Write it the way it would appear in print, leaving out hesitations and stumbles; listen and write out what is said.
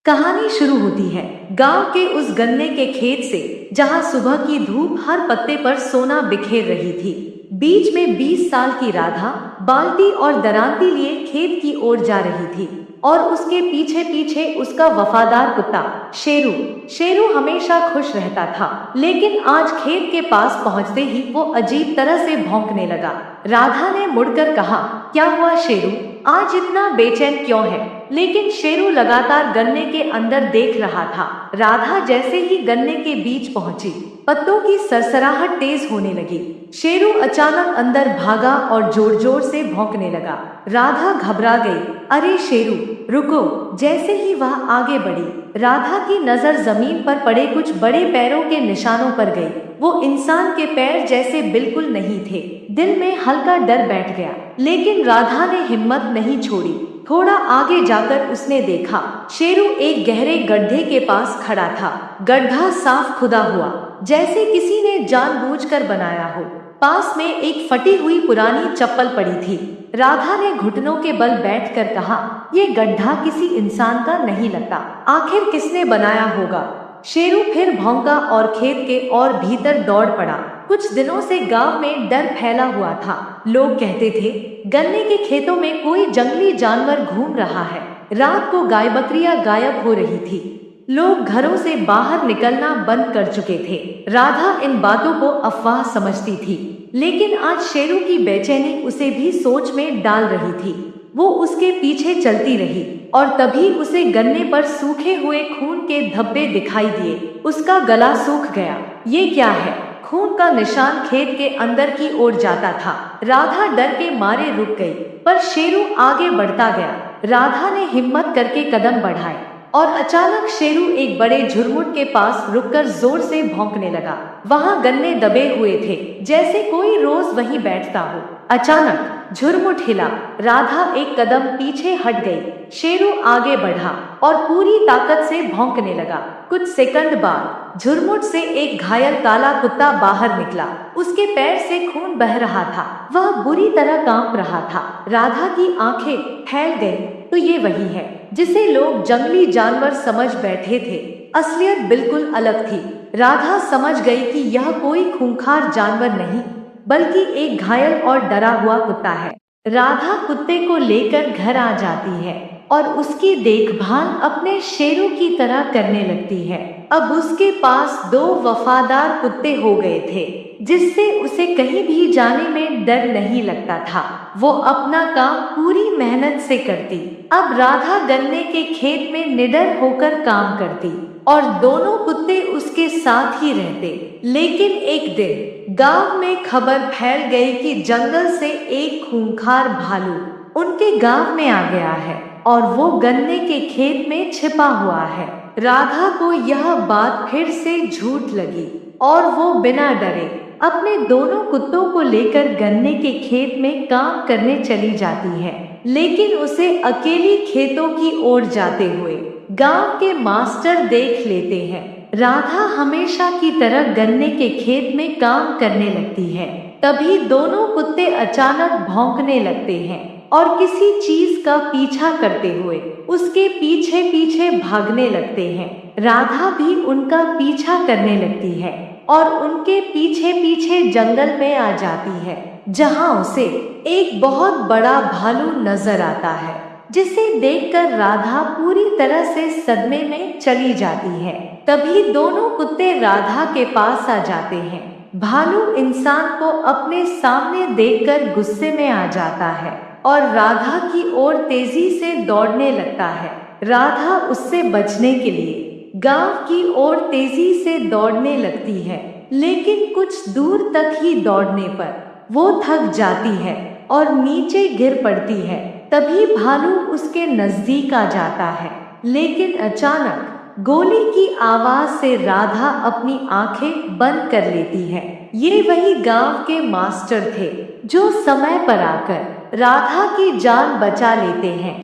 कहानी शुरू होती है गांव के उस गन्ने के खेत से जहां सुबह की धूप हर पत्ते पर सोना बिखेर रही थी। बीच में 20 साल की राधा बाल्टी और दरांती लिए खेत की ओर जा रही थी और उसके पीछे पीछे उसका वफादार कुत्ता शेरू। शेरू हमेशा खुश रहता था, लेकिन आज खेत के पास पहुंचते ही वो अजीब तरह से भौंकने लगा। राधा ने मुड़कर कहा, क्या हुआ शेरू, आज इतना बेचैन क्यों है? लेकिन शेरू लगातार गन्ने के अंदर देख रहा था। राधा जैसे ही गन्ने के बीच पहुंची, पत्तों की सरसराहट तेज होने लगी। शेरू अचानक अंदर भागा और जोर जोर से भौंकने लगा। राधा घबरा गई। अरे शेरू, रुको! जैसे ही वह आगे बढ़ी, राधा की नजर जमीन पर पड़े कुछ बड़े पैरों के निशानों पर गई। वो इंसान के पैर जैसे बिल्कुल नहीं थे। दिल में हल्का डर बैठ गया, लेकिन राधा ने हिम्मत नहीं छोड़ी। थोड़ा आगे जाकर उसने देखा, शेरू एक गहरे गड्ढे के पास खड़ा था। गड्ढा साफ खुदा हुआ, जैसे किसी ने जानबूझकर बनाया हो। पास में एक फटी हुई पुरानी चप्पल पड़ी थी। राधा ने घुटनों के बल बैठकर कहा, ये गड्ढा किसी इंसान का नहीं लगता। आखिर किसने बनाया होगा? शेरू फिर भौंका और खेत के और भीतर दौड़ पड़ा। कुछ दिनों से गांव में डर फैला हुआ था। लोग कहते थे, गन्ने के खेतों में कोई जंगली जानवर घूम रहा है। रात को गाय बकरियां गायब हो रही थी। लोग घरों से बाहर निकलना बंद कर चुके थे। राधा इन बातों को अफवाह समझती थी, लेकिन आज शेरू की बेचैनी उसे भी सोच में डाल रही थी। वो उसके पीछे चलती रही और तभी उसे गन्ने पर सूखे हुए खून के धब्बे दिखाई दिए। उसका गला सूख गया। ये क्या है? खून का निशान खेत के अंदर की ओर जाता था। राधा डर के मारे रुक गई, पर शेरू आगे बढ़ता गया। राधा ने हिम्मत करके कदम बढ़ाए और अचानक शेरू एक बड़े झुरमुट के पास रुककर जोर से भौंकने लगा। वहां गन्ने दबे हुए थे, जैसे कोई रोज वहीं बैठता हो। अचानक झुरमुट हिला। राधा एक कदम पीछे हट गई। शेरू आगे बढ़ा और पूरी ताकत से भौंकने लगा। कुछ सेकंड बाद झुरमुट से एक घायल काला कुत्ता बाहर निकला। उसके पैर से खून बह रहा था। वह बुरी तरह कांप रहा था। राधा की आंखें फैल गई। तो ये वही है जिसे लोग जंगली जानवर समझ बैठे थे। असलियत बिल्कुल अलग थी। राधा समझ गई कि यह कोई खूंखार जानवर नहीं, बल्कि एक घायल और डरा हुआ कुत्ता है। राधा कुत्ते को लेकर घर आ जाती है और उसकी देखभाल अपने शेरू की तरह करने लगती है। अब उसके पास 2 वफादार कुत्ते हो गए थे, जिससे उसे कहीं भी जाने में डर नहीं लगता था। वो अपना काम पूरी मेहनत से करती। अब राधा गन्ने के खेत में निडर होकर काम करती और दोनों कुत्ते उसके साथ ही रहते। लेकिन एक दिन गांव में खबर फैल गई कि जंगल से एक खूंखार भालू उनके गांव में आ गया है और वो गन्ने के खेत में छिपा हुआ है। राधा को यह बात फिर से झूठ लगी और वो बिना डरे अपने दोनों कुत्तों को लेकर गन्ने के खेत में काम करने चली जाती है। लेकिन उसे अकेली खेतों की ओर जाते हुए गांव के मास्टर देख लेते हैं। राधा हमेशा की तरह गन्ने के खेत में काम करने लगती है। तभी दोनों कुत्ते अचानक भौंकने लगते हैं और किसी चीज का पीछा करते हुए उसके पीछे पीछे भागने लगते हैं। राधा भी उनका पीछा करने लगती है और उनके पीछे पीछे जंगल में आ जाती है, जहां उसे एक बहुत बड़ा भालू नजर आता है, जिसे देखकर राधा पूरी तरह से सदमे में चली जाती है। तभी दोनों कुत्ते राधा के पास आ जाते हैं। भालू इंसान को अपने सामने देखकर गुस्से में आ जाता है और राधा की ओर तेजी से दौड़ने लगता है। राधा उससे बचने के लिए गांव की ओर तेजी से दौड़ने लगती है, लेकिन कुछ दूर तक ही दौड़ने पर वो थक जाती है और नीचे गिर पड़ती है। तभी भालू उसके नजदीक आ जाता है, लेकिन अचानक गोली की आवाज से राधा अपनी आंखें बंद कर लेती है। ये वही गांव के मास्टर थे जो समय पर आकर राधा की जान बचा लेते हैं।